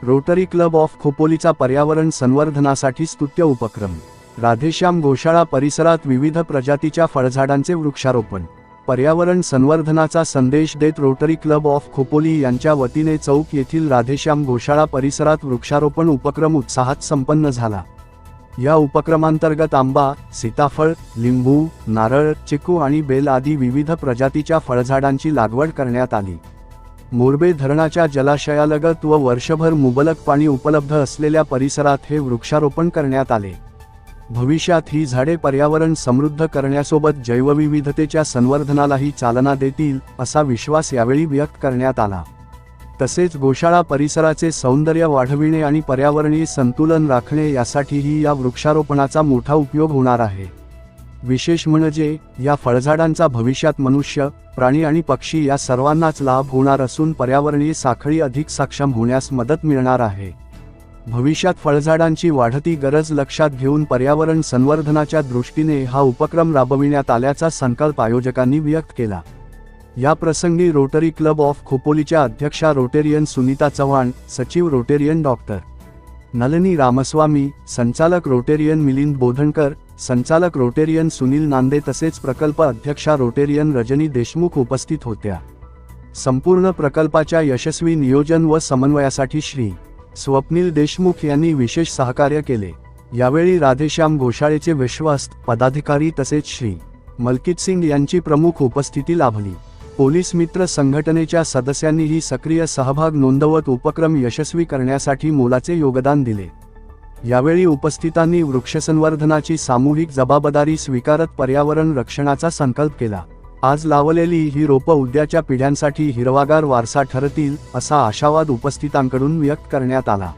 Rotary club of खोपोलीचा पर्यावरण संवर्धनासाठी स्तुत्य उपक्रम। राधेश्याम गोशाळा परिसरात विविध प्रजातीच्या फळझाडांचे वृक्षारोपण। पर्यावरण संवर्धनाचा संदेश देत रोटरी क्लब ऑफ खोपोली यांच्या वतीने चौक येथील राधेश्याम गोशाळा परिसरात वृक्षारोपण उपक्रम उत्साहात संपन्न झाला। या उपक्रमांतर्गत आंबा, सीताफळ, लिंबू, नारळ, चिकू आणि बेल आदी विविध प्रजातीच्या फळझाडांची लागवड करण्यात आली। मोरबे धरणाच्या जलाशयालगत व वर्षभर मुबलक पाणी उपलब्ध असलेल्या परिसरात हे वृक्षारोपण करण्यात आले। भविष्यात ही झाडे पर्यावरण समृद्ध करण्यासोबत जैवविविधतेच्या संवर्धनालाही चालना देतील असा विश्वास यावेळी व्यक्त करण्यात आला। तसेच गोशाळा परिसराचे सौंदर्य वाढविणे आणि पर्यावरणीय संतुलन राखणे यासाठीही या वृक्षारोपणाचा मोठा उपयोग होणार आहे। विशेष म्हणजे या फळझाडांचा भविष्यात मनुष्य, प्राणी आणि पक्षी या सर्वांनाच लाभ होणार असून पर्यावरणीय साखळी अधिक सक्षम होण्यास मदत मिळणार आहे। भविष्यात फळझाडांची वाढती गरज लक्षात घेऊन पर्यावरण संवर्धनाच्या दृष्टीने हा उपक्रम राबविण्यात आल्याचा संकल्प आयोजकांनी व्यक्त केला। या प्रसंगी रोटरी क्लब ऑफ खोपोलीच्या अध्यक्षा रोटेरियन सुनीता चव्हाण, सचिव रोटेरियन डॉक्टर नलिनी रामस्वामी, संचालक रोटेरियन मिलिंद बोधनकर, संचालक रोटेरियन सुनील नांदे तसेच प्रकल्प अध्यक्षा रोटेरियन रजनी देशमुख उपस्थित होत्या। संपूर्ण प्रकल्पाच्या यशस्वी नियोजन व समन्वयासाठी श्री स्वप्नील देशमुख यांनी विशेष सहकार्य केले। यावेळी राधेश्याम गोशाळेचे विश्वस्त पदाधिकारी तसेच श्री मलकित सिंग यांची प्रमुख उपस्थिती लाभली। पोलीस मित्र संघटनेच्या सदस्यांनीही सक्रिय सहभाग नोंदवत उपक्रम यशस्वी करण्यासाठी मोलाचे योगदान दिले। यावेळी उपस्थितांनी वृक्षसंवर्धनाची सामूहिक जबाबदारी स्वीकारत पर्यावरण रक्षणाचा संकल्प केला। आज लावलेली ही रोपं उद्याच्या पिढ्यांसाठी हिरवागार वारसा ठरतील असा आशावाद उपस्थितांकडून व्यक्त करण्यात आला।